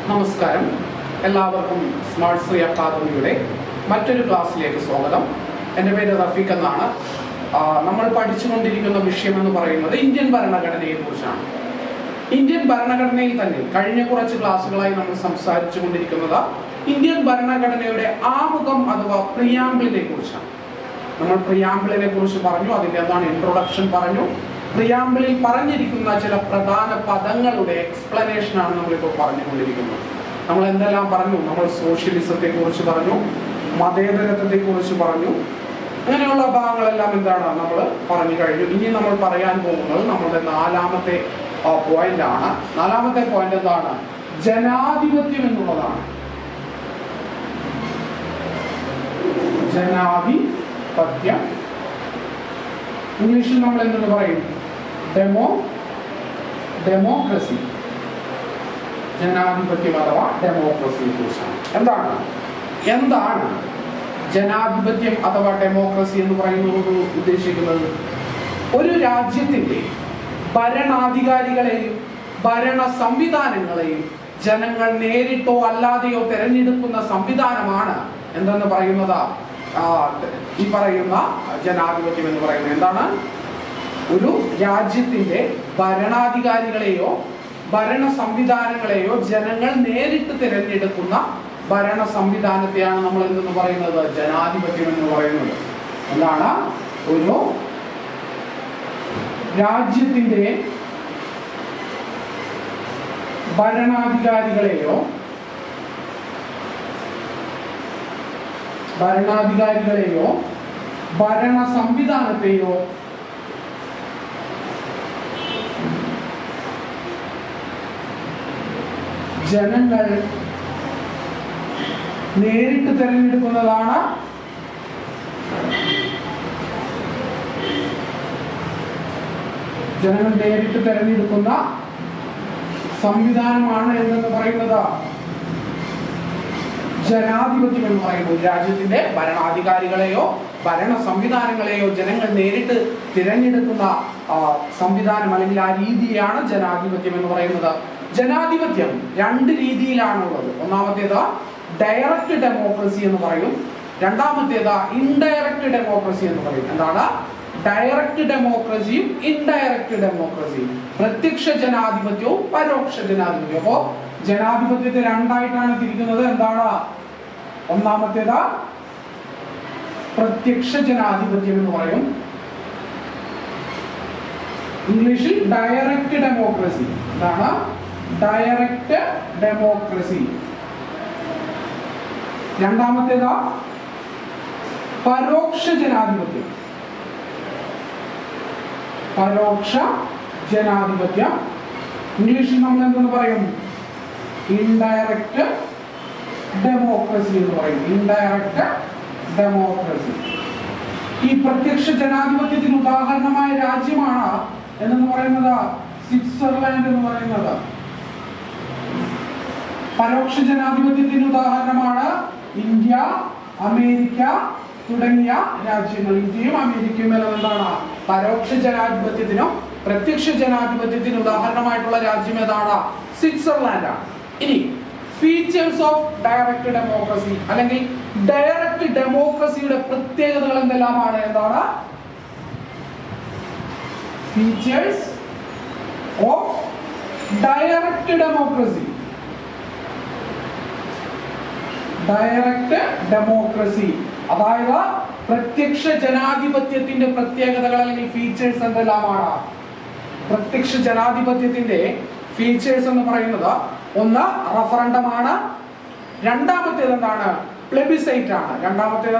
നമസ്കാരം, എല്ലാവർക്കും സ്മാർട്ട് ശ്രീ അക്കാദമിയുടെ മറ്റൊരു ക്ലാസ്സിലേക്ക് സ്വാഗതം. എൻ്റെ പേര് റഫീഖ് എന്നാണ്. നമ്മൾ പഠിച്ചുകൊണ്ടിരിക്കുന്ന വിഷയം എന്ന് പറയുന്നത് ഇന്ത്യൻ ഭരണഘടനയെ കുറിച്ചാണ്. ഇന്ത്യൻ ഭരണഘടനയിൽ തന്നെ കഴിഞ്ഞ കുറച്ച് ക്ലാസ്സുകളായി നമ്മൾ സംസാരിച്ചു കൊണ്ടിരിക്കുന്നത് ഇന്ത്യൻ ഭരണഘടനയുടെ ആമുഖം അഥവാ പ്രിയാമ്പിളിനെ കുറിച്ചാണ്. നമ്മൾ പ്രിയാമ്പിളിനെ കുറിച്ച് പറഞ്ഞു, അതിൻ്റെ എന്താണ് ഇൻട്രൊഡക്ഷൻ പറഞ്ഞു. പ്രിയാമ്പിളിൽ പറഞ്ഞിരിക്കുന്ന ചില പ്രധാന പദങ്ങളുടെ എക്സ്പ്ലനേഷൻ ആണ് നമ്മളിപ്പോൾ പറഞ്ഞുകൊണ്ടിരിക്കുന്നത്. നമ്മൾ എന്തെല്ലാം പറഞ്ഞു? നമ്മൾ സോഷ്യലിസത്തെ കുറിച്ച് പറഞ്ഞു, മതേതരത്വത്തെ കുറിച്ച് പറഞ്ഞു, അങ്ങനെയുള്ള ഭാഗങ്ങളെല്ലാം എന്താണ് നമ്മൾ പറഞ്ഞു കഴിഞ്ഞു. ഇനി നമ്മൾ പറയാൻ പോകുന്നത് നമ്മുടെ നാലാമത്തെ പോയിന്റ് ആണ്. നാലാമത്തെ പോയിന്റ് എന്താണ്? ജനാധിപത്യം എന്നുള്ളതാണ്. ജനാധിപത്യം ഇംഗ്ലീഷിൽ നമ്മൾ എന്തെന്ന് പറയും? ഡെമോക്രസി. ജനാധിപത്യം അഥവാ ഡെമോക്രസിയെ കുറിച്ചാണ്. എന്താണ് ജനാധിപത്യം അഥവാ ഡെമോക്രസി എന്ന് പറയുന്നത് ഉദ്ദേശിക്കുന്നത്? ഒരു രാജ്യത്തിന്റെ ഭരണാധികാരികളെയും ഭരണ സംവിധാനങ്ങളെയും ജനങ്ങൾ നേരിട്ടോ അല്ലാതെയോ തിരഞ്ഞെടുക്കുന്ന സംവിധാനമാണ് എന്തെന്ന് പറയുന്നത് ഈ പറയുന്ന ജനാധിപത്യം എന്ന് പറയുന്നത്. എന്താണ്? ഒരു രാജ്യത്തിന്റെ ഭരണാധികാരികളെയോ ഭരണ സംവിധാനങ്ങളെയോ ജനങ്ങൾ നേരിട്ട് തിരഞ്ഞെടുക്കുന്ന ഭരണ സംവിധാനത്തെയാണ് നമ്മൾ എന്തെന്ന് പറയുന്നത്? ജനാധിപത്യം എന്ന് പറയുന്നത്. എന്താണ്? ഒരു രാജ്യത്തിന്റെ ഭരണാധികാരികളെയോ ഭരണ സംവിധാനത്തെയോ ജനങ്ങൾ നേരിട്ട് തിരഞ്ഞെടുക്കുന്നതാണ് ജനങ്ങൾ നേരിട്ട് തിരഞ്ഞെടുക്കുന്ന സംവിധാനമാണ് എന്തെന്ന് പറയുന്നത് ജനാധിപത്യം എന്ന് പറയുന്നത്. രാജ്യത്തിന്റെ ഭരണാധികാരികളെയോ ഭരണ സംവിധാനങ്ങളെയോ ജനങ്ങൾ നേരിട്ട് തിരഞ്ഞെടുക്കുന്ന സംവിധാനം അല്ലെങ്കിൽ ആ രീതിയാണ് ജനാധിപത്യം എന്ന് പറയുന്നത്. ജനാധിപത്യം രണ്ട് രീതിയിലാണുള്ളത്. ഒന്നാമത്തേത് ഡയറക്റ്റ് ഡെമോക്രസി എന്ന് പറയും, രണ്ടാമത്തേത് ഇൻഡയറക്റ്റ് ഡെമോക്രസി എന്ന് പറയും. എന്താണ് ഡയറക്റ്റ് ഡെമോക്രസിയും ഇൻഡയറക്റ്റ് ഡെമോക്രസിയും? പ്രത്യക്ഷ ജനാധിപത്യവും പരോക്ഷ ജനാധിപത്യവും. അപ്പോ ജനാധിപത്യത്തെ രണ്ടായിട്ടാണ് തിരിക്കുന്നത്. എന്താണ്? ഒന്നാമത്തേത് പ്രത്യക്ഷ ജനാധിപത്യം എന്ന് പറയും, ഇംഗ്ലീഷിൽ ഡയറക്റ്റ് ഡെമോക്രസി. എന്താണ്? Direct democracy. രണ്ടാമത്തേത് പരോക്ഷ ജനാധിപത്യം. പരോക്ഷ ജനാധിപത്യം ഇംഗ്ലീഷിൽ നമ്മൾ എന്തെന്ന് പറയും? ഇൻഡയറക്റ്റ് ഡെമോക്രസി എന്ന് പറയും. Indirect democracy. ഈ പ്രത്യക്ഷ ജനാധിപത്യത്തിന് ഉദാഹരണമായ രാജ്യമാണ് എന്ന് പറയുന്നത് സ്വിറ്റ്സർലാൻഡ് എന്ന് പറയുന്നത്. പരോക്ഷ ജനാധിപത്യത്തിന് ഉദാഹരണമാണ് ഇന്ത്യ, അമേരിക്ക തുടങ്ങിയ രാജ്യങ്ങൾ. ഇന്ത്യയും അമേരിക്കയും എല്ലാം എന്താണ്? പരോക്ഷ ജനാധിപത്യത്തിനും പ്രത്യക്ഷ ജനാധിപത്യത്തിനും ഉദാഹരണമായിട്ടുള്ള രാജ്യം ഏതാണ്? സ്വിറ്റ്സർലാൻഡ് ആണ്. ഇനി ഫീച്ചേഴ്സ് ഓഫ് ഡയറക്റ്റ് ഡെമോക്രസി അല്ലെങ്കിൽ ഡയറക്റ്റ് ഡെമോക്രസിയുടെ പ്രത്യേകതകൾ എന്തെല്ലാമാണ്? എന്താണ് features of direct democracy? Direct democracy അതായത് പ്രത്യക്ഷ ജനാധിപത്യത്തിന്റെ പ്രത്യേകതകൾ അല്ലെങ്കിൽ ഫീച്ചേഴ്സ് എന്തെല്ലാമാണ്? പ്രത്യക്ഷ ജനാധിപത്യത്തിന്റെ ഫീച്ചേഴ്സ് എന്ന് പറയുന്നത് ഒന്ന് റഫറണ്ടമാണ്, രണ്ടാമത്തേത് എന്താണ്? പ്ലെബിസൈറ്റ് ആണ്. ഒന്നാമത്തേത്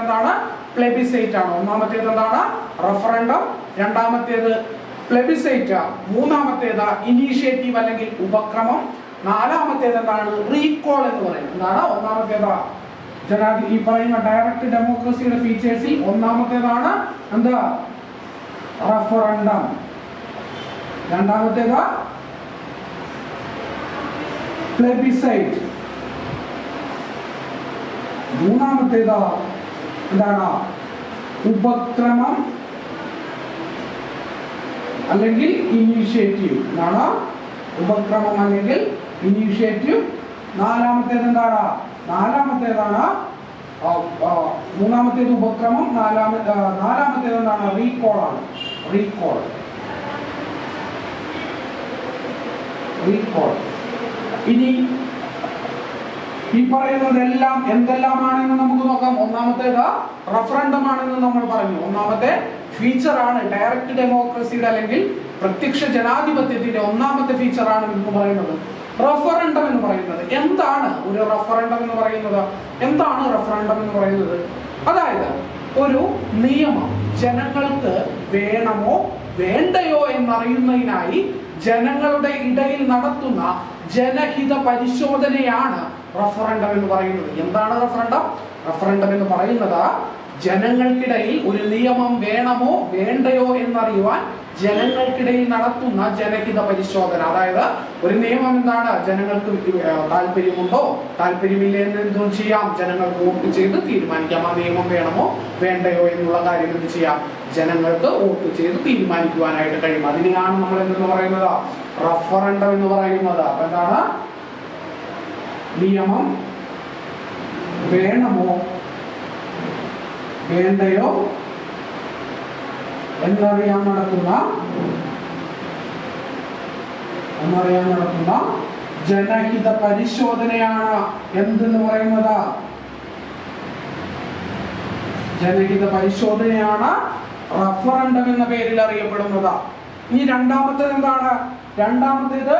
എന്താണ്? റഫറണ്ടം, രണ്ടാമത്തേത് പ്ലെബിസൈറ്റ്, മൂന്നാമത്തേത് ഇനീഷ്യേറ്റീവ് അല്ലെങ്കിൽ ഉപക്രമം, നാലാമത്തേത് എന്താണ്? റീകോൾ എന്ന് പറയുന്നത്. എന്താണ്? ഒന്നാമത്തേത് ഈ പറയുന്ന ഡയറക്റ്റ് ഡെമോക്രസിയുടെ ഫീച്ചേഴ്സിൽ ഒന്നാമത്തേതാണ് എന്താ? റഫറണ്ടം, രണ്ടാമത്തേത് പ്ലെബിസൈറ്റ്, മൂന്നാമത്തേത് എന്താണ്? ഉപക്രമം അല്ലെങ്കിൽ ഇനീഷ്യേറ്റീവ്. എന്താണ്? ഉപക്രമം അല്ലെങ്കിൽ ഇനീഷ്യേറ്റീവ് നാലാമത്തേത് എന്താണ്? നാലാമത്തേതാണ് മൂന്നാമത്തേത് ഉപക്രമം, നാലാമത്തേത് എന്താണ്? റീകോൾ ആണ്. റീകോൾ. ഇനി ഈ പറയുന്നതെല്ലാം എന്തെല്ലാമാണെന്ന് നമുക്ക് നോക്കാം. ഒന്നാമത്തേത് റഫറൻഡം ആണെന്ന് നമ്മൾ പറഞ്ഞു. ഒന്നാമത്തെ ഫീച്ചർ ആണ് ഡയറക്റ്റ് ഡെമോക്രസിയുടെ അല്ലെങ്കിൽ പ്രത്യക്ഷ ജനാധിപത്യത്തിന്റെ ഒന്നാമത്തെ ഫീച്ചർ ആണ് എന്ന് പറയുന്നത് റഫറൻഡം എന്ന് പറയുന്നത്. എന്താണ് ഒരു റഫറൻഡം എന്ന് പറയുന്നത്? എന്താണ് റഫറൻഡം എന്ന് പറയുന്നത്? അതായത് ഒരു നിയമം ജനങ്ങൾക്ക് വേണമോ വേണ്ടയോ എന്നറിയുന്നതിനായി ജനങ്ങളുടെ ഇടയിൽ നടത്തുന്ന ജനഹിത പരിശോധനയാണ് റഫറൻഡം എന്ന് പറയുന്നത്. എന്താണ് റഫറൻഡം? റഫറൻഡം എന്ന് പറയുന്നത് ജനങ്ങൾക്കിടയിൽ ഒരു നിയമം വേണമോ വേണ്ടയോ എന്നറിയുവാൻ ജനങ്ങൾക്കിടയിൽ നടത്തുന്ന ജനഹിത പരിശോധന. അതായത് ഒരു നിയമം എന്താണ്? ജനങ്ങൾക്ക് താല്പര്യമുണ്ടോ താല്പര്യമില്ല എന്ന് എന്തും ചെയ്യാം, ജനങ്ങൾക്ക് വോട്ട് ചെയ്ത് തീരുമാനിക്കാം. ആ നിയമം വേണമോ വേണ്ടയോ എന്നുള്ള കാര്യം എന്ത് ചെയ്യാം? ജനങ്ങൾക്ക് വോട്ട് ചെയ്ത് തീരുമാനിക്കുവാനായിട്ട് കഴിയും. അതിനെയാണ് നമ്മൾ എന്തെന്ന് പറയുന്നത്? റഫറൻഡം എന്ന് പറയുന്നത്. അപ്പൊ എന്താണ്? നിയമം വേണമോ വേണ്ടയോ എന്നറിയാൻ നടത്തുന്ന ജനഹിത പരിശോധനയാണ് എന്തെന്ന് പറയുന്നത്? ജനഹിത പരിശോധനയാണ് റഫറൻഡം എന്ന പേരിൽ അറിയപ്പെടുന്നത്. ഇനി രണ്ടാമത്തേത് എന്താണ്? രണ്ടാമത്തേത്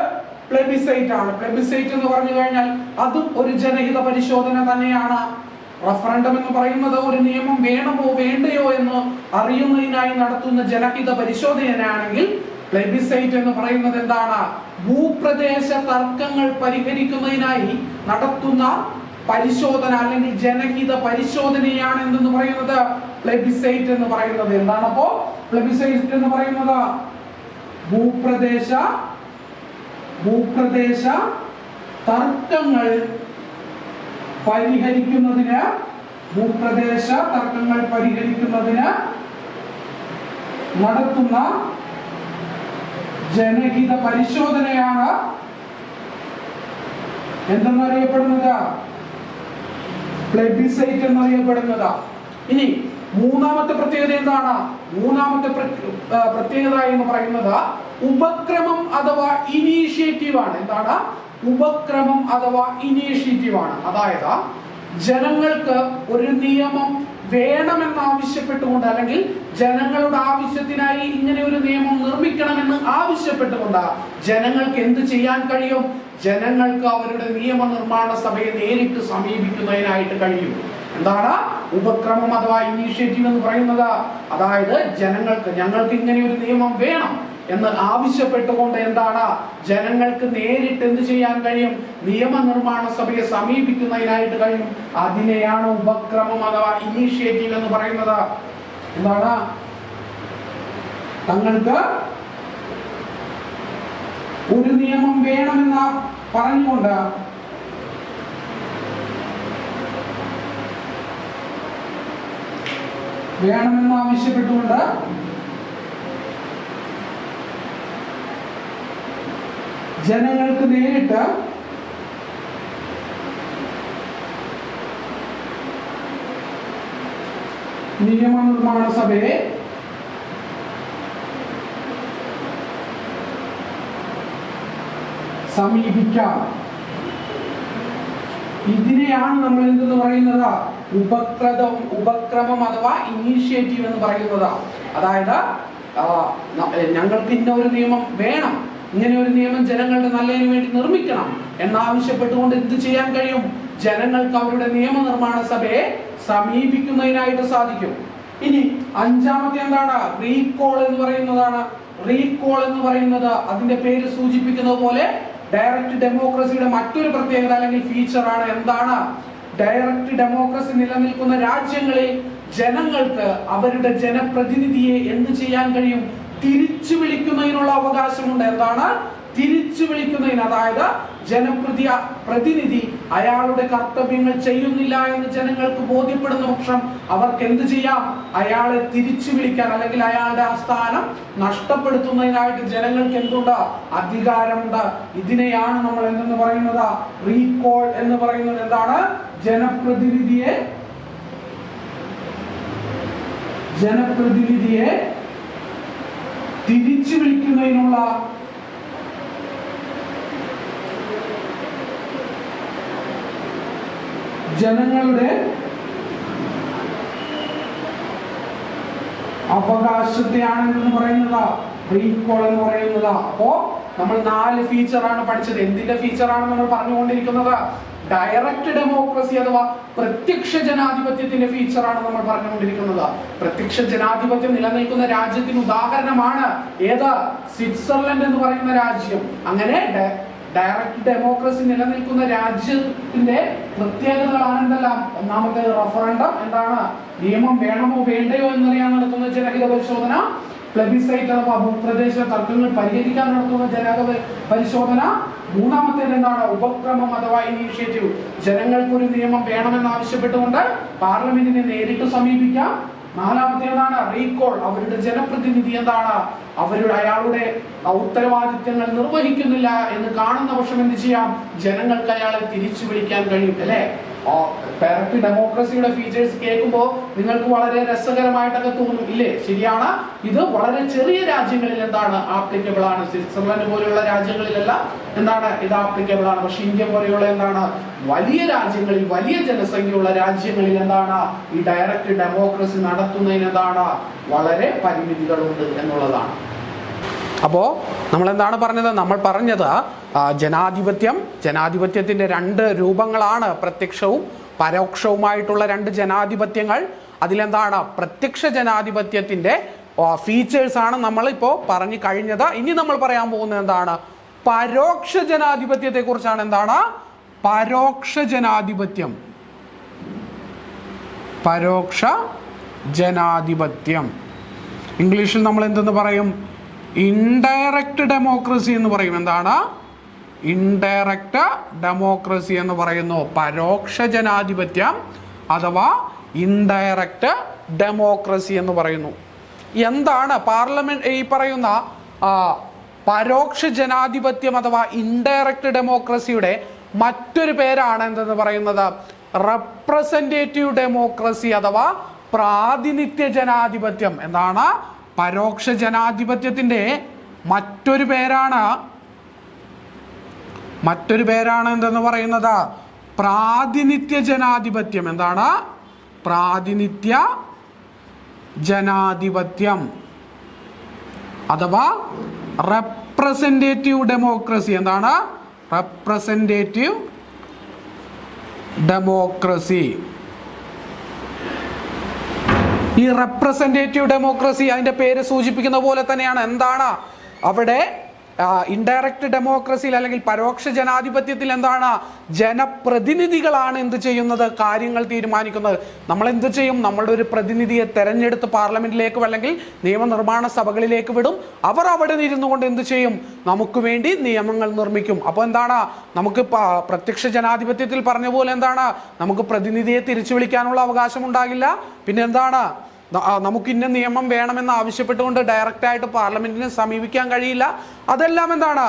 പ്ലെബിസൈറ്റ് ആണ്. പ്ലെബിസൈറ്റ് എന്ന് പറഞ്ഞു കഴിഞ്ഞാൽ അതും ഒരു ജനഹിത പരിശോധന തന്നെയാണ്. റഫറൻഡം എന്ന് പറയുന്നത് ഒരു നിയമം വേണമോ വേണ്ടയോ എന്ന് അറിയുന്നതിനായി നടത്തുന്ന ജനഹിത പരിശോധനയാണെങ്കിൽ പ്ലെബിസൈറ്റ് എന്ന് പറയുന്നത് എന്താണ്? ഭൂപ്രദേശ തർക്കങ്ങൾ പരിഹരിക്കുന്നതിനായി നടത്തുന്ന പരിശോധന അല്ലെങ്കിൽ ജനഹിത പരിശോധനയാണ് എന്തെന്ന് പറയുന്നത്? പ്ലെബിസൈറ്റ് എന്ന് പറയുന്നത്. എന്താണ് അപ്പോ പ്ലെബിസൈറ്റ് എന്ന് പറയുന്നത്? ഭൂപ്രദേശ തർക്കങ്ങൾ പരിഹരിക്കുന്നതിന് നടത്തുന്ന ജനഹിത പരിശോധനയാണ് എന്തെന്നറിയപ്പെടുന്നത്? പ്ലെബിസൈറ്റ് എന്നറിയപ്പെടുന്നത്. ഇനി മൂന്നാമത്തെ പ്രത്യേകത എന്താണ്? മൂന്നാമത്തെ പ്രത്യേകത എന്ന് പറയുന്നത് ഉപക്രമം അഥവാ ഇനീഷ്യേറ്റീവ് ആണ്. എന്താണ്? ഉപക്രമം അഥവാ ഇനീഷ്യേറ്റീവ് ആണ്. അതായത് ജനങ്ങൾക്ക് ഒരു നിയമം വേണമെന്ന് ആവശ്യപ്പെട്ടുകൊണ്ട് അല്ലെങ്കിൽ ജനങ്ങളുടെ ആവശ്യത്തിനായി ഇങ്ങനെ ഒരു നിയമം നിർമ്മിക്കണമെന്ന് ആവശ്യപ്പെട്ടുകൊണ്ട് ജനങ്ങൾക്ക് എന്ത് ചെയ്യാൻ കഴിയും? ജനങ്ങൾക്ക് അവരുടെ നിയമനിർമ്മാണ സഭയെ നേരിട്ട് സമീപിക്കുന്നതിനായിട്ട് കഴിയും. എന്താണ് ഉപക്രമം അഥവാ ഇനീഷ്യേറ്റീവ് എന്ന് പറയുന്നത്? അതായത് ഞങ്ങൾക്ക് ഇങ്ങനെ ഒരു നിയമം വേണം എന്ന് ആവശ്യപ്പെട്ടുകൊണ്ട് എന്താണ് ജനങ്ങൾക്ക് നേരിട്ട് എന്ത് ചെയ്യാൻ കഴിയും? നിയമനിർമ്മാണ സഭയെ സമീപിക്കുന്നതിനായിട്ട് കഴിയും. അതിനെയാണ് ഉപക്രമം അഥവാ ഇനീഷ്യേറ്റീവ് എന്ന് പറയുന്നത്. എന്താണ്? തങ്ങൾക്ക് ഒരു നിയമം വേണമെന്ന് പറഞ്ഞുകൊണ്ട് വേണമെന്ന് ആവശ്യപ്പെട്ടുകൊണ്ട് ജനങ്ങൾക്ക് നേരിട്ട് നിയമനിർമ്മാണ സഭയെ സമീപിക്കാം. ഇതിനെയാണ് നമ്മൾ എന്തെന്ന് പറയുന്നത്? ഉപക്രമം അഥവാ ഇനീഷ്യേറ്റീവ് എന്ന് പറയുന്നത്. അതായത് ഞങ്ങൾക്ക് ഇന്ന ഒരു നിയമം വേണം, ഇങ്ങനെ ഒരു നിയമം ജനങ്ങളുടെ നല്ലതിന് വേണ്ടി നിർമ്മിക്കണം എന്നാവശ്യപ്പെട്ടുകൊണ്ട് എന്ത് ചെയ്യാൻ കഴിയും? ജനങ്ങൾക്ക് അവരുടെ നിയമനിർമ്മാണ സഭയെ സമീപിക്കുന്നതിനായിട്ട് സാധിക്കും. ഇനി അഞ്ചാമത്തെ എന്താണ്? റീകോൾ എന്ന് പറയുന്നതാണ്. റീകോൾ എന്ന് പറയുന്നത് അതിന്റെ പേര് സൂചിപ്പിക്കുന്നത് പോലെ ഡയറക്റ്റ് ഡെമോക്രസിയുടെ മറ്റൊരു പ്രത്യേകത അല്ലെങ്കിൽ ഫീച്ചർ ആണ്. എന്താണ്? ഡയറക്റ്റ് ഡെമോക്രസി നിലനിൽക്കുന്ന രാജ്യങ്ങളിൽ ജനങ്ങൾക്ക് അവരുടെ ജനപ്രതിനിധിയെ എന്ത് ചെയ്യാൻ കഴിയും? തിരിച്ചു വിളിക്കുന്നതിനുള്ള അവകാശമുണ്ട്. എന്താണ്? തിരിച്ചു വിളിക്കുന്നതിന്, അതായത് പ്രതിനിധി അയാളുടെ കർത്തവ്യങ്ങൾ ചെയ്യുന്നില്ല എന്ന് ജനങ്ങൾക്ക് ബോധ്യപ്പെടുന്ന പക്ഷം അവർക്ക് എന്ത് ചെയ്യാം? അയാളെ തിരിച്ചു വിളിക്കാൻ അല്ലെങ്കിൽ അയാളുടെ ആ സ്ഥാനം നഷ്ടപ്പെടുത്തുന്നതിനായിട്ട് ജനങ്ങൾക്ക് എന്തുണ്ട്? അധികാരമുണ്ട്. ഇതിനെയാണ് നമ്മൾ എന്തെന്ന് പറയുന്നത്? റീകോൾ എന്ന് പറയുന്നത്. എന്താണ്? ജനപ്രതിനിധിയെ തിരിച്ചു വിളിക്കുന്നതിനുള്ള ജനങ്ങളുടെ അവകാശത്തെയാണ് എന്ന് പറയുന്നത് റീകോൾ എന്ന് പറയുന്നത്. അപ്പോ നമ്മൾ 4 ഫീച്ചറാണ് പഠിച്ചത്. എന്തിന്റെ ഫീച്ചറാണ് നമ്മൾ പറഞ്ഞുകൊണ്ടിരിക്കുന്നത്? ഡയറക്റ്റ് ഡെമോക്രസി അഥവാ പ്രത്യക്ഷ ജനാധിപത്യത്തിന്റെ ഫീച്ചറാണ് നമ്മൾ പറഞ്ഞുകൊണ്ടിരിക്കുന്നത്. പ്രത്യക്ഷ ജനാധിപത്യം നിലനിൽക്കുന്ന രാജ്യത്തിന് ഉദാഹരണമാണ് ഏത്? സ്വിറ്റ്സർലൻഡ് എന്ന് പറയുന്ന രാജ്യം. അങ്ങനെ ഡയറക്റ്റ് ഡെമോക്രസി നിലനിൽക്കുന്ന രാജ്യത്തിന്റെ പ്രത്യേകതകളാണ് എന്തെല്ലാം? ഒന്നാമത്തെ റഫറണ്ടം. എന്താണ്? നിയമം വേണമോ വേണ്ടയോ എന്നറിയാൻ നടത്തുന്ന ജനഹിത പരിശോധന. പ്ലെബിസൈറ്റ് അഥവാ ഭൂപ്രദേശ തർക്കങ്ങൾ പരിഹരിക്കാൻ നടത്തുന്ന ജനഹിത പരിശോധന. മൂന്നാമത്തേത് എന്താണ്? ഉപക്രമം അഥവാ ഇനീഷ്യേറ്റീവ്. ജനങ്ങൾക്കൊരു നിയമം വേണമെന്ന് ആവശ്യപ്പെട്ടുകൊണ്ട് പാർലമെന്റിനെ നേരിട്ട് സമീപിക്കാം. നാലാമത്തേതാണ് റീകോൾ. അവരുടെ ജനപ്രതിനിധി എന്താണ്? അയാളുടെ ഉത്തരവാദിത്തങ്ങൾ നിർവഹിക്കുന്നില്ല എന്ന് കാണുന്ന പക്ഷം എന്ത് ചെയ്യാം? ജനങ്ങൾക്ക് അയാളെ തിരിച്ചു വിളിക്കാൻ കഴിയും. അല്ലെ? ഡയറക്റ്റ് ഡെമോക്രസിയുടെ ഫീച്ചേഴ്സ് കേൾക്കുമ്പോൾ നിങ്ങൾക്ക് വളരെ രസകരമായിട്ടൊക്കെ തോന്നും, ഇല്ലേ? ശരിയാണ്. ഇത് വളരെ ചെറിയ രാജ്യങ്ങളിൽ എന്താണ്? ആപ്ലിക്കബിൾ ആണ്. സ്വിറ്റ്സർലൻഡ് പോലെയുള്ള രാജ്യങ്ങളിലെല്ലാം എന്താണ്? ഇത് ആപ്ലിക്കബിൾ ആണ്. പക്ഷെ ഇന്ത്യ പോലെയുള്ള എന്താണ്? വലിയ രാജ്യങ്ങളിൽ, വലിയ ജനസംഖ്യയുള്ള രാജ്യങ്ങളിൽ എന്താണ്? ഈ ഡയറക്റ്റ് ഡെമോക്രസി നടത്തുന്നതിന് എന്താണ്? വളരെ പരിമിതികളുണ്ട് എന്നുള്ളതാണ്. അപ്പോൾ നമ്മൾ എന്താണ് പറഞ്ഞത്? നമ്മൾ പറഞ്ഞത് ജനാധിപത്യത്തിന്റെ 2 രൂപങ്ങളാണ്. പ്രത്യക്ഷവും പരോക്ഷവുമായിട്ടുള്ള 2 ജനാധിപത്യങ്ങൾ. അതിലെന്താണ്? പ്രത്യക്ഷ ജനാധിപത്യത്തിന്റെ ഫീച്ചേഴ്സ് ആണ് നമ്മൾ ഇപ്പോൾ പറഞ്ഞു കഴിഞ്ഞത്. ഇനി നമ്മൾ പറയാൻ പോകുന്നത് എന്താണ്? പരോക്ഷ ജനാധിപത്യത്തെ കുറിച്ചാണ്. എന്താണ് പരോക്ഷ ജനാധിപത്യം? പരോക്ഷ ജനാധിപത്യം ഇംഗ്ലീഷിൽ നമ്മൾ എന്തെന്ന് പറയും? ഇൻഡയറക്റ്റ് ഡെമോക്രസി എന്ന് പറയും. എന്താണ്? ഇൻഡയറക്റ്റ് ഡെമോക്രസി എന്ന് പറയുന്നു. പരോക്ഷ ജനാധിപത്യം അഥവാ ഇൻഡയറക്റ്റ് ഡെമോക്രസി എന്ന് പറയുന്നു. എന്താണ് പാർലമെന്റ് ഈ പറയുന്ന പരോക്ഷ ജനാധിപത്യം അഥവാ ഇൻഡയറക്റ്റ് ഡെമോക്രസിയുടെ മറ്റൊരു പേരാണ് എന്തെന്ന് പറയുന്നത്? റെപ്രസെന്റേറ്റീവ് ഡെമോക്രസി അഥവാ പ്രാതിനിധ്യ ജനാധിപത്യം. എന്താണ്? പരോക്ഷ ജനാധിപത്യത്തിന്റെ മറ്റൊരു പേരാണ് എന്തെന്ന് പറയുന്നത്? പ്രാതിനിധ്യ ജനാധിപത്യം. എന്താണ്? പ്രാതിനിധ്യ ജനാധിപത്യം അഥവാ റെപ്രസെന്റേറ്റീവ് ഡെമോക്രസി. എന്താണ്? Representative democracy. ഈ റെപ്രസെന്റേറ്റീവ് ഡെമോക്രസി അതിന്റെ പേര് സൂചിപ്പിക്കുന്ന പോലെ തന്നെയാണ്. എന്താണ് അവിടെ? ഇൻഡയറക്റ്റ് ഡെമോക്രസിയിൽ അല്ലെങ്കിൽ പരോക്ഷ ജനാധിപത്യത്തിൽ എന്താണ്? ജനപ്രതിനിധികളാണ് എന്ത് ചെയ്യുന്നത്? കാര്യങ്ങൾ തീരുമാനിക്കുന്നത്. നമ്മൾ എന്ത് ചെയ്യും? നമ്മളുടെ ഒരു പ്രതിനിധിയെ തെരഞ്ഞെടുത്ത് പാർലമെന്റിലേക്ക് അല്ലെങ്കിൽ നിയമനിർമ്മാണ സഭകളിലേക്ക് വിടും. അവർ അവിടെ ഇരുന്നു കൊണ്ട് എന്ത് ചെയ്യും? നമുക്ക് വേണ്ടി നിയമങ്ങൾ നിർമ്മിക്കും. അപ്പോൾ എന്താണ്? നമുക്ക് പ്രത്യക്ഷ ജനാധിപത്യത്തിൽ പറഞ്ഞ പോലെ എന്താണ്? നമുക്ക് പ്രതിനിധിയെ തിരിച്ചു വിളിക്കാനുള്ള അവകാശം ഉണ്ടാകില്ല. പിന്നെ എന്താണ്? നമുക്ക് ഇന്ന നിയമം വേണമെന്ന് ആവശ്യപ്പെട്ടുകൊണ്ട് ഡയറക്റ്റായിട്ട് പാർലമെന്റിനെ സമീപിക്കാൻ കഴിയില്ല. അതെല്ലാം എന്താണ്?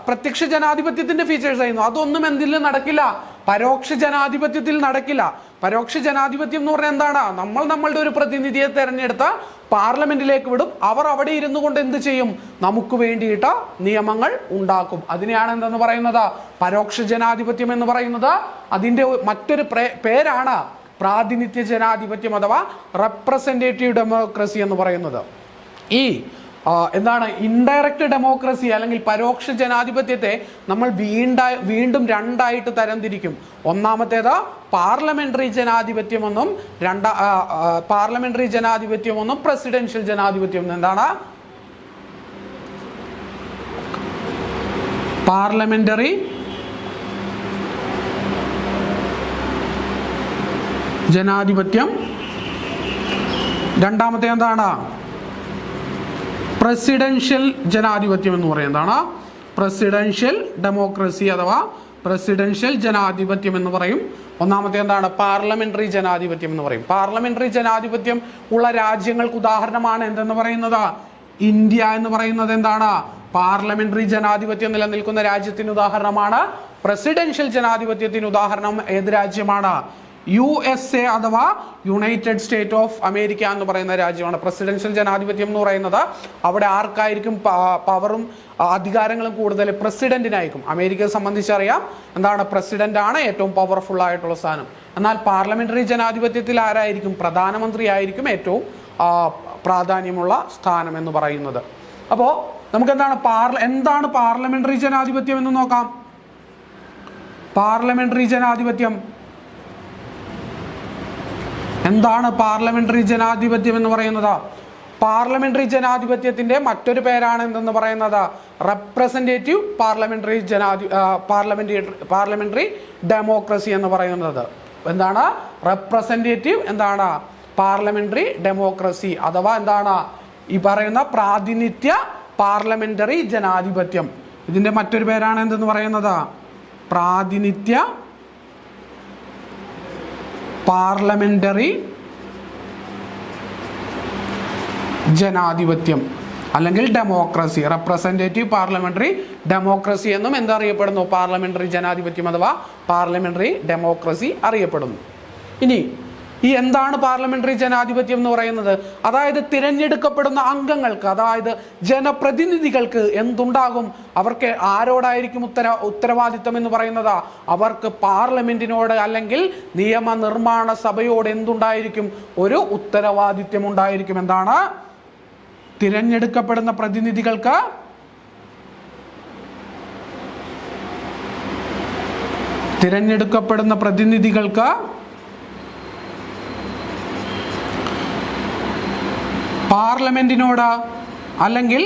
പ്രത്യക്ഷ ജനാധിപത്യത്തിന്റെ ഫീച്ചേഴ്സ് ആയിരുന്നു. അതൊന്നും എന്തിലും നടക്കില്ല? പരോക്ഷ ജനാധിപത്യത്തിൽ നടക്കില്ല. പരോക്ഷ ജനാധിപത്യം എന്ന് പറഞ്ഞാൽ എന്താണ്? നമ്മളുടെ ഒരു പ്രതിനിധിയെ തെരഞ്ഞെടുത്ത് പാർലമെന്റിലേക്ക് വിടും. അവർ അവിടെ ഇരുന്നു കൊണ്ട് എന്ത് ചെയ്യും? നമുക്ക് വേണ്ടിയിട്ട് നിയമങ്ങൾ ഉണ്ടാക്കും. അതിനെയാണ് എന്തെന്ന് പറയുന്നത്? പരോക്ഷ ജനാധിപത്യം എന്ന് പറയുന്നത്. അതിന്റെ മറ്റൊരു പേരാണ് പ്രാതിനിധ്യ ജനാധിപത്യം അഥവാ റെപ്രസെന്റേറ്റീവ് ഡെമോക്രസി എന്ന് പറയുന്നത്. ഈ എന്താണ് ഇൻഡയറക്റ്റ് ഡെമോക്രസി അല്ലെങ്കിൽ പരോക്ഷ ജനാധിപത്യത്തെ നമ്മൾ വീണ്ടും 2ആയിട്ട് തരംതിരിക്കും. ഒന്നാമത്തേത് പാർലമെന്ററി ജനാധിപത്യമെന്നും പ്രസിഡൻഷ്യൽ ജനാധിപത്യം. എന്താണ്? പാർലമെന്ററി ജനാധിപത്യം. രണ്ടാമത്തെ എന്താണ്? പ്രസിഡൻഷ്യൽ ജനാധിപത്യം എന്ന് പറയുന്നത്. എന്താണ്? പ്രസിഡൻഷ്യൽ ഡെമോക്രസി അഥവാ പ്രസിഡൻഷ്യൽ ജനാധിപത്യം എന്ന് പറയും. ഒന്നാമത്തെ എന്താണ്? പാർലമെന്ററി ജനാധിപത്യം എന്ന് പറയും. പാർലമെന്ററി ജനാധിപത്യം ഉള്ള രാജ്യങ്ങൾക്ക് ഉദാഹരണമാണ് എന്തെന്ന് പറയുന്നത്? ഇന്ത്യ എന്ന് പറയുന്നത് എന്താണ്? പാർലമെന്ററി ജനാധിപത്യം നിലനിൽക്കുന്ന രാജ്യത്തിന് ഉദാഹരണമാണ്. പ്രസിഡൻഷ്യൽ ജനാധിപത്യത്തിന് ഉദാഹരണം ഏത് രാജ്യമാണ്? USA അഥവാ യുണൈറ്റഡ് സ്റ്റേറ്റ് ഓഫ് അമേരിക്ക എന്ന് പറയുന്ന രാജ്യമാണ്. പ്രസിഡൻഷ്യൽ ജനാധിപത്യം എന്ന് പറയുന്നത് അവിടെ ആർക്കായിരിക്കും പവറും അധികാരങ്ങളും കൂടുതൽ? പ്രസിഡന്റിനായിരിക്കും. അമേരിക്കയെ സംബന്ധിച്ചറിയാം എന്താണ്? പ്രസിഡന്റ് ആണ് ഏറ്റവും പവർഫുൾ ആയിട്ടുള്ള സ്ഥാനം. എന്നാൽ പാർലമെന്ററി ജനാധിപത്യത്തിൽ ആരായിരിക്കും? പ്രധാനമന്ത്രി ആയിരിക്കും ഏറ്റവും പ്രാധാന്യമുള്ള സ്ഥാനം എന്ന് പറയുന്നത്. അപ്പോൾ നമുക്ക് എന്താണ് പാർലമെന്ററി ജനാധിപത്യം എന്ന് നോക്കാം. പാർലമെന്ററി ജനാധിപത്യം എന്താണ്? പാർലമെന്ററി ജനാധിപത്യം എന്ന് പറയുന്നത് പാർലമെന്ററി ജനാധിപത്യത്തിന്റെ മറ്റൊരു പേരാണ് എന്തെന്ന് പറയുന്നത്? റെപ്രസെന്റേറ്റീവ് പാർലമെന്ററി ഡെമോക്രസി എന്ന് പറയുന്നത്. എന്താണ്? റെപ്രസെന്റേറ്റീവ് എന്താണ്? പാർലമെന്ററി ഡെമോക്രസി അഥവാ എന്താണ് ഈ പറയുന്ന പ്രാതിനിധ്യ പാർലമെന്ററി ജനാധിപത്യം. ഇതിന്റെ മറ്റൊരു പേരാണ് എന്തെന്ന് പറയുന്നത്? പ്രാതിനിധ്യ പാർലമെന്ററി ജനാധിപത്യം അല്ലെങ്കിൽ ഡെമോക്രസി. റെപ്രസെന്റേറ്റീവ് പാർലമെന്ററി ഡെമോക്രസി എന്നും എന്തറിയപ്പെടുന്നു? പാർലമെന്ററി ജനാധിപത്യം അഥവാ പാർലമെന്ററി ഡെമോക്രസി അറിയപ്പെടുന്നു. ഇനി ഈ എന്താണ് പാർലമെന്ററി ജനാധിപത്യം എന്ന് പറയുന്നത്? അതായത് തിരഞ്ഞെടുക്കപ്പെടുന്ന അംഗങ്ങൾക്ക്, അതായത് ജനപ്രതിനിധികൾക്ക് എന്തുണ്ടാകും? അവർക്ക് ആരോടായിരിക്കും ഉത്തരവാദിത്തം എന്ന് പറയുന്നത്? അവർക്ക് പാർലമെന്റിനോട് അല്ലെങ്കിൽ നിയമനിർമ്മാണ സഭയോട് എന്തുണ്ടായിരിക്കും? ഒരു ഉത്തരവാദിത്യം ഉണ്ടായിരിക്കും. എന്താണ്? തിരഞ്ഞെടുക്കപ്പെടുന്ന പ്രതിനിധികൾക്ക് പാർലമെന്റിനോട് അല്ലെങ്കിൽ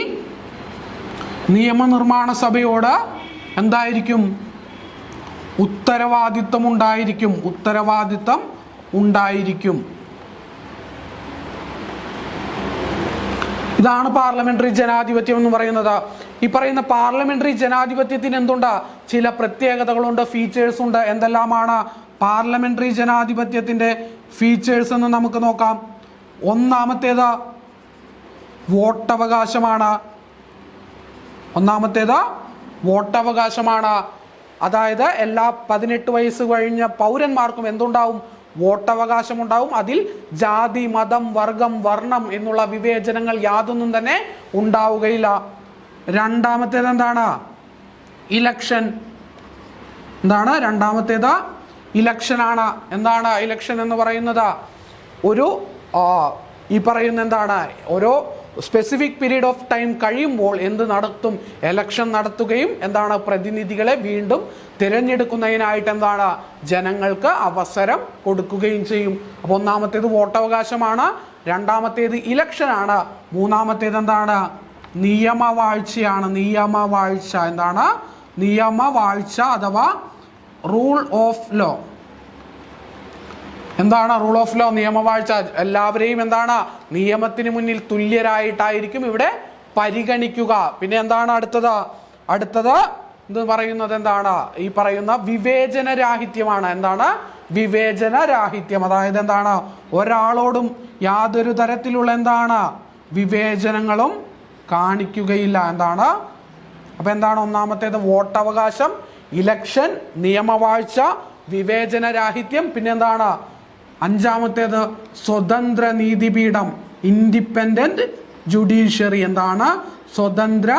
നിയമനിർമ്മാണ സഭയോട് എന്തായിരിക്കും? ഉത്തരവാദിത്തം ഉണ്ടായിരിക്കും. ഇതാണ് പാർലമെന്ററി ജനാധിപത്യം എന്ന് പറയുന്നത്. ഈ പറയുന്ന പാർലമെന്ററി ജനാധിപത്യത്തിന് എന്തുണ്ട്? ചില പ്രത്യേകതകളുണ്ട്, ഫീച്ചേഴ്സ് ഉണ്ട്. എന്തെല്ലാമാണ് പാർലമെന്ററി ജനാധിപത്യത്തിന്റെ ഫീച്ചേഴ്സ് എന്ന് നമുക്ക് നോക്കാം. ഒന്നാമത്തേത് വോട്ടവകാശമാണ്. അതായത് എല്ലാ 18 വയസ്സ് കഴിഞ്ഞ പൗരന്മാർക്കും എന്തുണ്ടാവും? വോട്ടവകാശം ഉണ്ടാവും. അതിൽ ജാതി, മതം, വർഗം, വർണ്ണം എന്നുള്ള വിവേചനങ്ങൾ യാതൊന്നും തന്നെ ഉണ്ടാവുകയില്ല. രണ്ടാമത്തേത് എന്താണ്? ഇലക്ഷൻ. രണ്ടാമത്തേത് ഇലക്ഷനാണ്. എന്താണ് ഇലക്ഷൻ എന്ന് പറയുന്നത്? ഒരു ഈ പറയുന്ന എന്താണ്? ഓരോ സ്പെസിഫിക് പീരീഡ് ഓഫ് ടൈം കഴിയുമ്പോൾ എന്ത് നടത്തും? എലക്ഷൻ നടത്തുകയും എന്താണ്? പ്രതിനിധികളെ വീണ്ടും തിരഞ്ഞെടുക്കുന്നതിനായിട്ട് എന്താണ്? ജനങ്ങൾക്ക് അവസരം കൊടുക്കുകയും ചെയ്യും. അപ്പോൾ ഒന്നാമത്തേത് വോട്ടവകാശമാണ്, രണ്ടാമത്തേത് ഇലക്ഷനാണ്, മൂന്നാമത്തേത് എന്താണ്? നിയമവാഴ്ചയാണ്. എന്താണ്? നിയമവാഴ്ച അഥവാ റൂൾ ഓഫ് ലോ. എന്താണ് റൂൾ ഓഫ് ലോ? നിയമവാഴ്ച. എല്ലാവരെയും എന്താണ്? നിയമത്തിന് മുന്നിൽ തുല്യരായിട്ടായിരിക്കും ഇവിടെ പരിഗണിക്കുക. പിന്നെ എന്താണ് അടുത്തത് എന്ന് പറയുന്നത് എന്താണ്? ഈ പറയുന്ന വിവേചനരാഹിത്യമാണ്. എന്താണ്? വിവേചനരാഹിത്യം. അതായത് എന്താണ്? ഒരാളോടും യാതൊരു തരത്തിലുള്ള എന്താണ്? വിവേചനങ്ങളും കാണിക്കുകയില്ല. എന്താണ്? അപ്പൊ എന്താണ്? ഒന്നാമത്തേത് വോട്ടവകാശം, ഇലക്ഷൻ, നിയമവാഴ്ച, വിവേചനരാഹിത്യം. പിന്നെ എന്താണ്? അഞ്ചാമത്തേത് സ്വതന്ത്ര നീതിപീഠം, ഇൻഡിപെൻഡന്റ് ജുഡീഷ്യറി. എന്താണ്? സ്വതന്ത്ര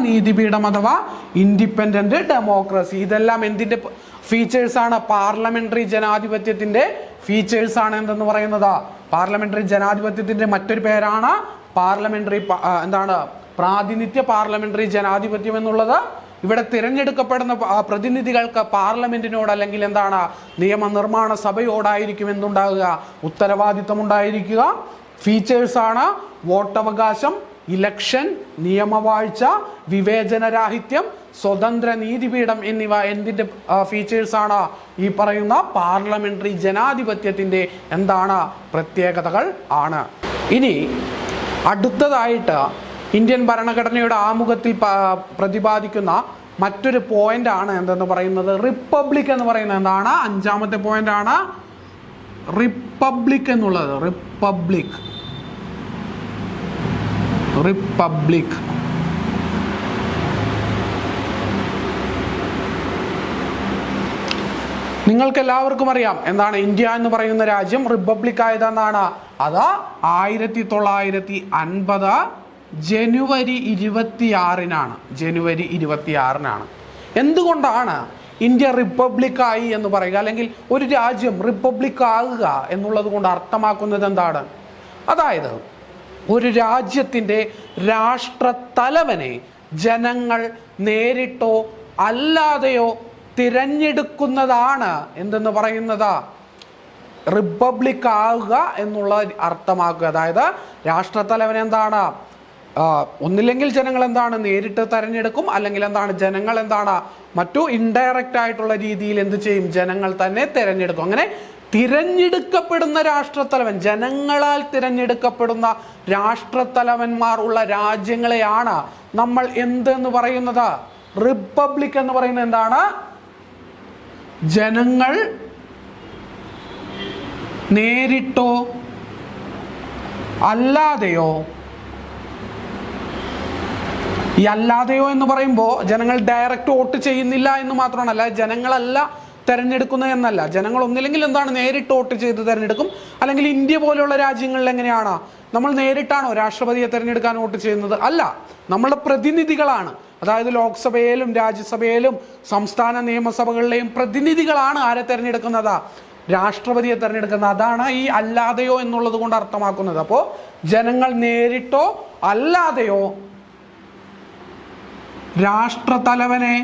നീതിപീഠം അഥവാ ഇൻഡിപെൻഡന്റ് ഡെമോക്രസി. ഇതെല്ലാം എന്തിന്റെ ഫീച്ചേഴ്സ് ആണ്? പാർലമെന്ററി ജനാധിപത്യത്തിന്റെ ഫീച്ചേഴ്സ് ആണ്. എന്തെന്ന് പറയുന്നത്? പാർലമെന്ററി ജനാധിപത്യത്തിന്റെ മറ്റൊരു പേരാണ് പ്രാതിനിധ്യ പാർലമെന്ററി ജനാധിപത്യം എന്നുള്ളത്. ഇവിടെ തിരഞ്ഞെടുക്കപ്പെടുന്ന പ്രതിനിധികൾക്ക് പാർലമെന്റിനോട് അല്ലെങ്കിൽ എന്താണ്? നിയമനിർമ്മാണ സഭയോടായിരിക്കും എന്തുണ്ടാകുക? ഉത്തരവാദിത്തം ഉണ്ടായിരിക്കുക. ഫീച്ചേഴ്സ് ആണ് വോട്ടവകാശം, ഇലക്ഷൻ, നിയമവാഴ്ച, വിവേചനരാഹിത്യം, സ്വതന്ത്ര നീതിപീഠം എന്നിവ എന്തിന്റെ ഫീച്ചേഴ്സ് ആണ്? ഈ പറയുന്ന പാർലമെന്ററി ജനാധിപത്യത്തിന്റെ എന്താണ്? പ്രത്യേകതകൾ ആണ്. ഇനി അടുത്തതായിട്ട് ഇന്ത്യൻ ഭരണഘടനയുടെ ആമുഖത്തിൽ പ്രതിപാദിക്കുന്ന മറ്റൊരു പോയിന്റ് ആണ് എന്തെന്ന് പറയുന്നത് റിപ്പബ്ലിക് എന്ന് പറയുന്നത് എന്താണ്? അഞ്ചാമത്തെ പോയിന്റ് ആണ് റിപ്പബ്ലിക് എന്നുള്ളത്. റിപ്പബ്ലിക് നിങ്ങൾക്ക് എല്ലാവർക്കും അറിയാം എന്താണ് ഇന്ത്യ എന്ന് പറയുന്ന രാജ്യം റിപ്പബ്ലിക് ആയതെന്നാണ്. അത് 1950 ജനുവരി 26-നാണ്. എന്തുകൊണ്ടാണ് ഇന്ത്യ റിപ്പബ്ലിക്കായി എന്ന് പറയുക, അല്ലെങ്കിൽ ഒരു രാജ്യം റിപ്പബ്ലിക് ആകുക എന്നുള്ളത് കൊണ്ട് അർത്ഥമാക്കുന്നത് എന്താണ്? അതായത് ഒരു രാജ്യത്തിൻ്റെ രാഷ്ട്രത്തലവനെ ജനങ്ങൾ നേരിട്ടോ അല്ലാതെയോ തിരഞ്ഞെടുക്കുന്നതാണ് എന്തെന്ന് പറയുന്നത് റിപ്പബ്ലിക് ആവുക എന്നുള്ള അർത്ഥമാക്കുക. അതായത് രാഷ്ട്രത്തലവൻ എന്താണ്? ഒന്നില്ലെങ്കിൽ ജനങ്ങൾ എന്താണ് നേരിട്ട് തെരഞ്ഞെടുക്കും, അല്ലെങ്കിൽ എന്താണ് ജനങ്ങൾ എന്താണ് മറ്റു ഇൻഡയറക്റ്റ് ആയിട്ടുള്ള രീതിയിൽ എന്ത് ചെയ്യും? ജനങ്ങൾ തന്നെ തിരഞ്ഞെടുക്കും. അങ്ങനെ തിരഞ്ഞെടുക്കപ്പെടുന്ന രാഷ്ട്രത്തലവൻ, ജനങ്ങളാൽ തിരഞ്ഞെടുക്കപ്പെടുന്ന രാഷ്ട്രത്തലവന്മാർ ഉള്ള രാജ്യങ്ങളെയാണ് നമ്മൾ എന്തെന്ന് പറയുന്നത്? റിപ്പബ്ലിക് എന്ന് പറയുന്നത് എന്താണ്? ജനങ്ങൾ നേരിട്ടോ അല്ലാതെയോ, ഈ അല്ലാതെയോ എന്ന് പറയുമ്പോൾ ജനങ്ങൾ ഡയറക്റ്റ് വോട്ട് ചെയ്യുന്നില്ല എന്ന് മാത്രമല്ല, ജനങ്ങളല്ല തെരഞ്ഞെടുക്കുന്നത് എന്നല്ല. ജനങ്ങൾ ഒന്നില്ലെങ്കിൽ എന്താണ് നേരിട്ട് വോട്ട് ചെയ്ത് തിരഞ്ഞെടുക്കും, അല്ലെങ്കിൽ ഇന്ത്യ പോലെയുള്ള രാജ്യങ്ങളിൽ എങ്ങനെയാണ് നമ്മൾ നേരിട്ടാണോ രാഷ്ട്രപതിയെ തിരഞ്ഞെടുക്കാൻ വോട്ട് ചെയ്യുന്നത്? അല്ല, നമ്മളുടെ പ്രതിനിധികളാണ്. അതായത് ലോക്സഭയിലും രാജ്യസഭയിലും സംസ്ഥാന നിയമസഭകളിലെയും പ്രതിനിധികളാണ് ആരെ തിരഞ്ഞെടുക്കുന്നത്? രാഷ്ട്രപതിയെ തിരഞ്ഞെടുക്കുന്നത്. അതാണ് ഈ അല്ലാതെയോ എന്നുള്ളത് കൊണ്ട് അർത്ഥമാക്കുന്നത്. അപ്പോൾ ജനങ്ങൾ നേരിട്ടോ അല്ലാതെയോ രാഷ്ട്രത്തലവനെ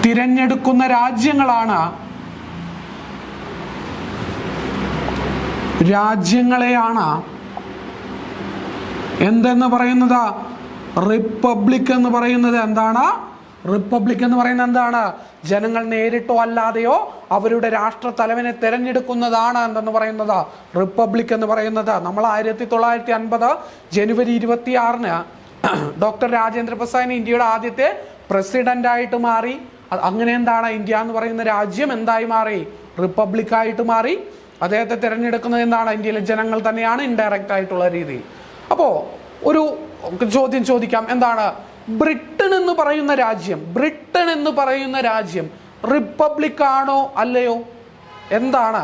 തിരഞ്ഞെടുക്കുന്ന രാജ്യങ്ങളെയാണ് എന്തെന്ന് പറയുന്നത്? റിപ്പബ്ലിക് എന്ന് പറയുന്നത് എന്താണ്? റിപ്പബ്ലിക് എന്ന് പറയുന്നത് എന്താണ്? ജനങ്ങൾ നേരിട്ടോ അല്ലാതെയോ അവരുടെ രാഷ്ട്രത്തലവനെ തിരഞ്ഞെടുക്കുന്നതാണ് എന്തെന്ന് പറയുന്നത് റിപ്പബ്ലിക് എന്ന് പറയുന്നത്. നമ്മൾ 1950 ജനുവരി 26-ന് ഡോക്ടർ രാജേന്ദ്ര പ്രസാദ് ഇന്ത്യയുടെ ആദ്യത്തെ പ്രസിഡന്റ് ആയിട്ട് മാറി. അങ്ങനെ എന്താണ് ഇന്ത്യ എന്ന് പറയുന്ന രാജ്യം എന്തായി മാറി? റിപ്പബ്ലിക് ആയിട്ട് മാറി. അദ്ദേഹത്തെ തിരഞ്ഞെടുക്കുന്നത് എന്താണ്? ഇന്ത്യയിലെ ജനങ്ങൾ തന്നെയാണ്, ഇൻഡയറക്റ്റ് ആയിട്ടുള്ള രീതിയിൽ. അപ്പോൾ ഒരു ചോദ്യം ചോദിക്കാം, എന്താണ് ബ്രിട്ടൻ എന്ന് പറയുന്ന രാജ്യം റിപ്പബ്ലിക് ആണോ അല്ലയോ? എന്താണ്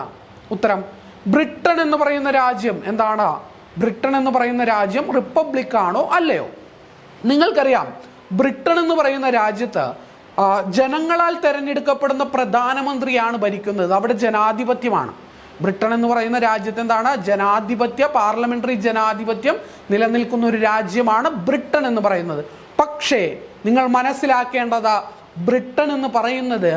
ഉത്തരം? ബ്രിട്ടൻ എന്ന് പറയുന്ന രാജ്യം എന്താണ്? ബ്രിട്ടൻ എന്ന് പറയുന്ന രാജ്യം റിപ്പബ്ലിക് ആണോ അല്ലയോ? നിങ്ങൾക്കറിയാം ബ്രിട്ടൻ എന്ന് പറയുന്ന രാജ്യത്ത് ജനങ്ങളാൽ തെരഞ്ഞെടുക്കപ്പെടുന്ന പ്രധാനമന്ത്രിയാണ് ഭരിക്കുന്നത്. അവിടെ ജനാധിപത്യമാണ്. ബ്രിട്ടൻ എന്ന് പറയുന്ന രാജ്യത്ത് എന്താണ്? ജനാധിപത്യ, പാർലമെന്ററി ജനാധിപത്യം നിലനിൽക്കുന്ന ഒരു രാജ്യമാണ് ബ്രിട്ടൻ എന്ന് പറയുന്നത്. പക്ഷേ നിങ്ങൾ മനസ്സിലാക്കേണ്ടത്, ബ്രിട്ടൻ എന്ന് പറയുന്നത്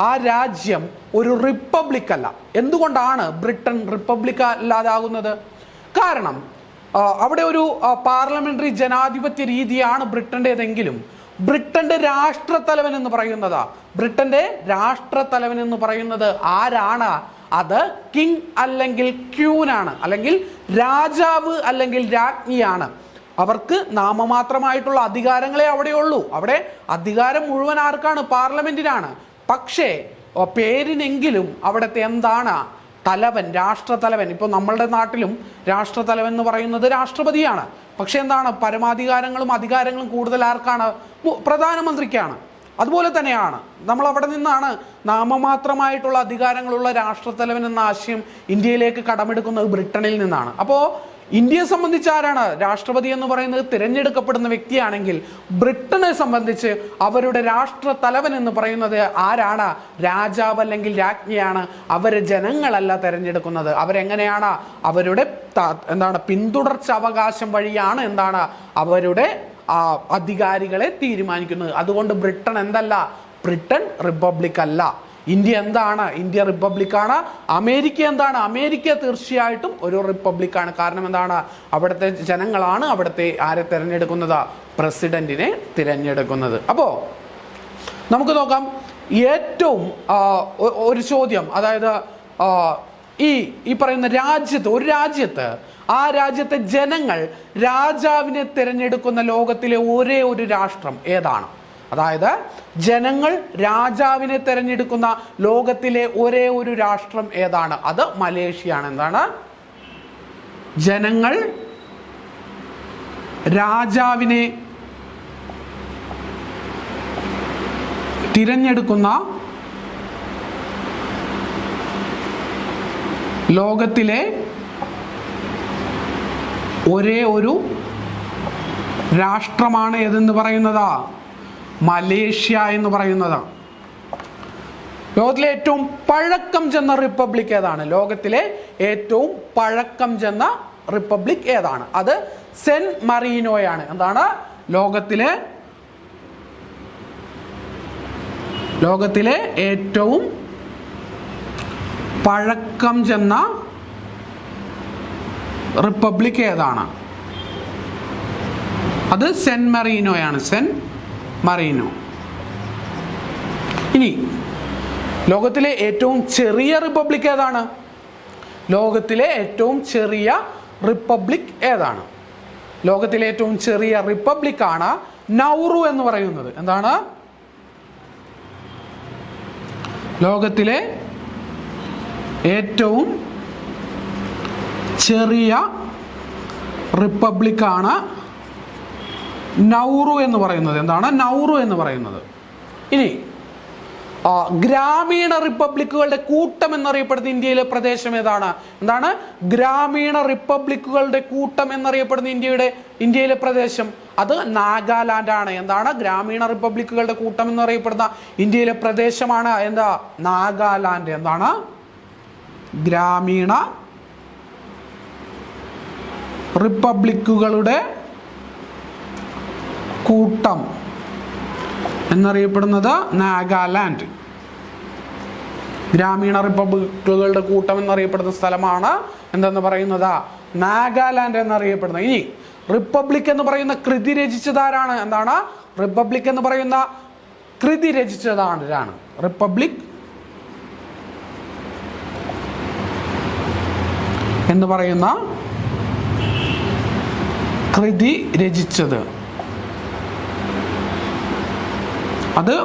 ആ രാജ്യം ഒരു റിപ്പബ്ലിക് അല്ല. എന്തുകൊണ്ടാണ് ബ്രിട്ടൻ റിപ്പബ്ലിക് അല്ലാതാകുന്നത്? കാരണം അവിടെ ഒരു പാർലമെന്ററി ജനാധിപത്യ രീതിയാണ് ബ്രിട്ടൻ്റെതെങ്കിലും ബ്രിട്ടന്റെ രാഷ്ട്രത്തലവൻ എന്ന് പറയുന്നത് ആരാണ്? അത് കിങ് അല്ലെങ്കിൽ ക്യൂനാണ്, അല്ലെങ്കിൽ രാജാവ് അല്ലെങ്കിൽ രാജ്ഞിയാണ്. അവർക്ക് നാമമാത്രമായിട്ടുള്ള അധികാരങ്ങളെ അവിടെയുള്ളൂ. അവിടെ അധികാരം മുഴുവൻ ആർക്കാണ്? പാർലമെന്റിനാണ്. പക്ഷേ പേരിനെങ്കിലും അവിടുത്തെ എന്താണ്? തലവൻ, രാഷ്ട്രത്തലവൻ. ഇപ്പോൾ നമ്മളുടെ നാട്ടിലും രാഷ്ട്രത്തലവൻ എന്ന് പറയുന്നത് രാഷ്ട്രപതിയാണ്. പക്ഷെ എന്താണ്? പരമാധികാരങ്ങളും അധികാരങ്ങളും കൂടുതൽ ആർക്കാണ്? പ്രധാനമന്ത്രിക്കാണ്. അതുപോലെ തന്നെയാണ് നമ്മൾ അവിടെ നിന്നാണ് നാമമാത്രമായിട്ടുള്ള അധികാരങ്ങളുള്ള രാഷ്ട്രത്തലവൻ എന്ന ആശയം ഇന്ത്യയിലേക്ക് കടമെടുക്കുന്നത് ബ്രിട്ടനിൽ നിന്നാണ്. അപ്പോൾ ഇന്ത്യയെ സംബന്ധിച്ച് ആരാണ് രാഷ്ട്രപതി എന്ന് പറയുന്നത്? തിരഞ്ഞെടുക്കപ്പെടുന്ന വ്യക്തിയാണെങ്കിൽ ബ്രിട്ടനെ സംബന്ധിച്ച് അവരുടെ രാഷ്ട്രത്തലവൻ എന്ന് പറയുന്നത് ആരാണ്? രാജാവ് അല്ലെങ്കിൽ രാജ്ഞിയാണ്. അവരെ ജനങ്ങളല്ല തിരഞ്ഞെടുക്കുന്നത്. അവരെങ്ങനെയാണ്? അവരുടെ പിന്തുടർച്ച അവകാശം വഴിയാണ് അവരുടെ അധികാരികളെ തീരുമാനിക്കുന്നത്. അതുകൊണ്ട് ബ്രിട്ടൻ എന്തല്ല? ബ്രിട്ടൻ റിപ്പബ്ലിക് അല്ല. ഇന്ത്യ എന്താണ്? ഇന്ത്യ റിപ്പബ്ലിക്കാണ്. അമേരിക്ക എന്താണ്? അമേരിക്ക തീർച്ചയായിട്ടും ഒരു റിപ്പബ്ലിക്കാണ്. കാരണം എന്താണ്? അവിടുത്തെ ജനങ്ങളാണ് അവിടുത്തെ ആരെ തിരഞ്ഞെടുക്കുന്നത്? പ്രസിഡന്റിനെ തിരഞ്ഞെടുക്കുന്നത്. അപ്പോൾ നമുക്ക് നോക്കാം ഏറ്റവും ഒരു ചോദ്യം, അതായത് ഈ പറയുന്ന രാജ്യത്ത്, ഒരു രാജ്യത്ത് ആ രാജ്യത്തെ ജനങ്ങൾ രാജാവിനെ തിരഞ്ഞെടുക്കുന്ന ലോകത്തിലെ ഒരേ ഒരു രാഷ്ട്രം ഏതാണ്? അതായത് ജനങ്ങൾ രാജാവിനെ തിരഞ്ഞെടുക്കുന്ന ലോകത്തിലെ ഒരേ ഒരു രാഷ്ട്രം ഏതാണ്? അത് മലേഷ്യയാണ്. എന്താണ്? ജനങ്ങൾ രാജാവിനെ തിരഞ്ഞെടുക്കുന്ന ലോകത്തിലെ ഒരേ ഒരു രാഷ്ട്രമാണ് ഏതെന്ന് പറയുന്നത്? മലേഷ്യ എന്ന് പറയുന്നത്. ലോകത്തിലെ ഏറ്റവും പഴക്കം ചെന്ന റിപ്പബ്ലിക് ഏതാണ്? ലോകത്തിലെ ഏറ്റവും പഴക്കം ചെന്ന റിപ്പബ്ലിക് ഏതാണ്? അത് സെൻ മറീനോയാണ്. എന്താണ്? ലോകത്തിലെ ഏറ്റവും പഴക്കം ചെന്ന റിപ്പബ്ലിക് ഏതാണ്? അത് സെൻ മറീനോയാണ്. സെൻ മറീനോ. ഇനി ലോകത്തിലെ ഏറ്റവും ചെറിയ റിപ്പബ്ലിക് ഏതാണ്? ലോകത്തിലെ ഏറ്റവും ചെറിയ റിപ്പബ്ലിക് ഏതാണ്? ലോകത്തിലെ ഏറ്റവും ചെറിയ റിപ്പബ്ലിക് ആണ് നൗറു എന്ന് പറയുന്നത്. എന്താണ്? ലോകത്തിലെ ഏറ്റവും ചെറിയ റിപ്പബ്ലിക് ആണ് നൗറു എന്ന് പറയുന്നത്. എന്താണ്? നൗറു എന്ന് പറയുന്നത്. ഇനി ഗ്രാമീണ റിപ്പബ്ലിക്കുകളുടെ കൂട്ടം എന്നറിയപ്പെടുന്ന ഇന്ത്യയിലെ പ്രദേശം ഏതാണ്? എന്താണ്? ഗ്രാമീണ റിപ്പബ്ലിക്കുകളുടെ കൂട്ടം എന്നറിയപ്പെടുന്ന ഇന്ത്യയിലെ പ്രദേശം അത് നാഗാലാൻഡ് ആണ്. എന്താണ്? ഗ്രാമീണ റിപ്പബ്ലിക്കുകളുടെ കൂട്ടം എന്നറിയപ്പെടുന്ന ഇന്ത്യയിലെ പ്രദേശമാണ് എന്താ? നാഗാലാൻഡ്. എന്താണ്? ഗ്രാമീണ റിപ്പബ്ലിക്കുകളുടെ കൂട്ടം എന്നറിയപ്പെടുന്നത് നാഗാലാൻഡ്. ഗ്രാമീണ റിപ്പബ്ലിക്കുകളുടെ കൂട്ടം എന്നറിയപ്പെടുന്ന സ്ഥലമാണ് എന്തെന്ന് പറയുന്നത്? നാഗാലാൻഡ് എന്നറിയപ്പെടുന്നത്. ഇനി റിപ്പബ്ലിക് എന്ന് പറയുന്ന കൃതി രചിച്ചതാരാണ്? എന്താണ്? റിപ്പബ്ലിക് എന്ന് പറയുന്ന കൃതി രചിച്ചതാരാണ്? റിപ്പബ്ലിക് എന്ന് പറയുന്ന കൃതി രചിച്ചത് അത്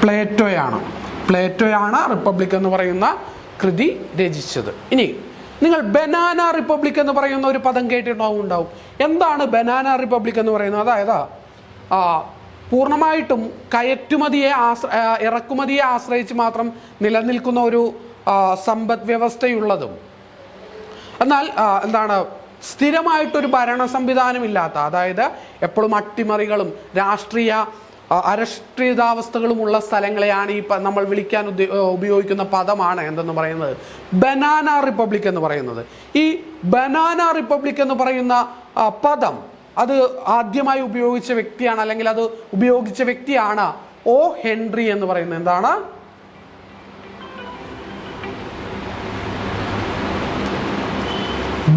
പ്ലേറ്റോയാണ് റിപ്പബ്ലിക് എന്ന് പറയുന്ന കൃതി രചിച്ചത്. ഇനി നിങ്ങൾ ബനാന റിപ്പബ്ലിക് എന്ന് പറയുന്ന ഒരു പദം കേട്ടിട്ടുണ്ടാവും. എന്താണ് ബനാന റിപ്പബ്ലിക് എന്ന് പറയുന്നത്? അതായത് പൂർണ്ണമായിട്ടും ഇറക്കുമതിയെ ആശ്രയിച്ച് മാത്രം നിലനിൽക്കുന്ന ഒരു സമ്പദ് വ്യവസ്ഥയുള്ളതും എന്നാൽ എന്താണ് സ്ഥിരമായിട്ടൊരു ഭരണ സംവിധാനം ഇല്ലാത്ത, അതായത് എപ്പോഴും അട്ടിമറികളും അരക്ഷിതാവസ്ഥകളുമുള്ള സ്ഥലങ്ങളെയാണ് ഈ നമ്മൾ വിളിക്കാൻ ഉപയോഗിക്കുന്ന പദമാണ് എന്തെന്ന് പറയുന്നത്? ബനാന റിപ്പബ്ലിക് എന്ന് പറയുന്നത്. ഈ ബനാന റിപ്പബ്ലിക് എന്ന് പറയുന്ന പദം അത് ആദ്യമായി ഉപയോഗിച്ച വ്യക്തിയാണ്, അല്ലെങ്കിൽ അത് ഉപയോഗിച്ച വ്യക്തിയാണ് ഓ ഹെൻറി എന്ന് പറയുന്നത്. എന്താണ്?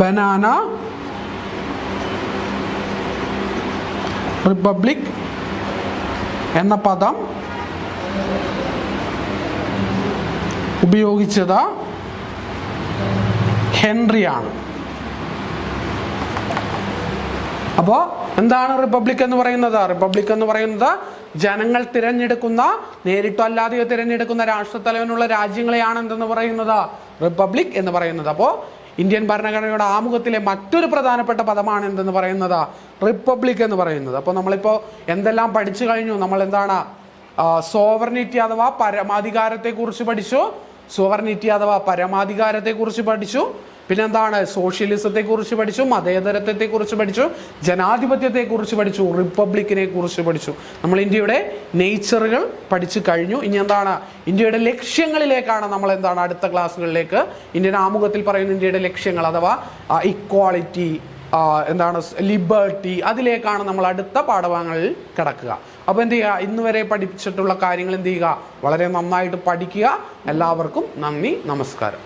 ബനാന റിപ്പബ്ലിക് എന്ന പദം ഉപയോഗിച്ചത് ഹെൻറിയാണ്. അപ്പോൾ എന്താണ് റിപ്പബ്ലിക് എന്ന് പറയുന്നത്? റിപ്പബ്ലിക് എന്ന് പറയുന്നത് ജനങ്ങൾ തിരഞ്ഞെടുക്കുന്ന, നേരിട്ടോ അല്ലാതെയോ തിരഞ്ഞെടുക്കുന്ന രാഷ്ട്രത്തലവനുള്ള രാജ്യങ്ങളെയാണ് എന്തെന്ന് പറയുന്നത്? റിപ്പബ്ലിക് എന്ന് പറയുന്നത്. അപ്പോൾ ഇന്ത്യൻ ഭരണഘടനയുടെ ആമുഖത്തിലെ മറ്റൊരു പ്രധാനപ്പെട്ട പദമാണ് എന്തെന്ന് പറയുന്നത്? റിപ്പബ്ലിക് എന്ന് പറയുന്നത്. അപ്പോൾ നമ്മളിപ്പോൾ എന്തെല്ലാം പഠിച്ചു കഴിഞ്ഞു? നമ്മൾ എന്താണ്? സോവറിനിറ്റി അഥവാ പരമാധികാരത്തെക്കുറിച്ച് പഠിച്ചു. പിന്നെന്താണ്? സോഷ്യലിസത്തെക്കുറിച്ച് പഠിച്ചു, മതേതരത്വത്തെക്കുറിച്ച് പഠിച്ചു, ജനാധിപത്യത്തെക്കുറിച്ച് പഠിച്ചു, റിപ്പബ്ലിക്കിനെ കുറിച്ച് പഠിച്ചു. നമ്മൾ ഇന്ത്യയുടെ നേച്ചറുകൾ പഠിച്ചു കഴിഞ്ഞു. ഇനി എന്താണ്? ഇന്ത്യയുടെ ലക്ഷ്യങ്ങളിലേക്കാണ് നമ്മൾ എന്താണ് അടുത്ത ക്ലാസ്സുകളിലേക്ക് ഇന്ത്യൻ ആമുഖത്തിൽ പറയുന്ന ഇന്ത്യയുടെ ലക്ഷ്യങ്ങൾ അഥവാ ഇക്വാളിറ്റി, എന്താണ് ലിബർട്ടി, അതിലേക്കാണ് നമ്മൾ അടുത്ത പാഠഭാഗങ്ങളിൽ കിടക്കുക. അപ്പോൾ എന്ത് ചെയ്യുക? ഇന്ന് വരെ പഠിച്ചിട്ടുള്ള കാര്യങ്ങൾ എന്ത് ചെയ്യുക? വളരെ നന്നായിട്ട് പഠിക്കുക. എല്ലാവർക്കും നന്ദി, നമസ്കാരം.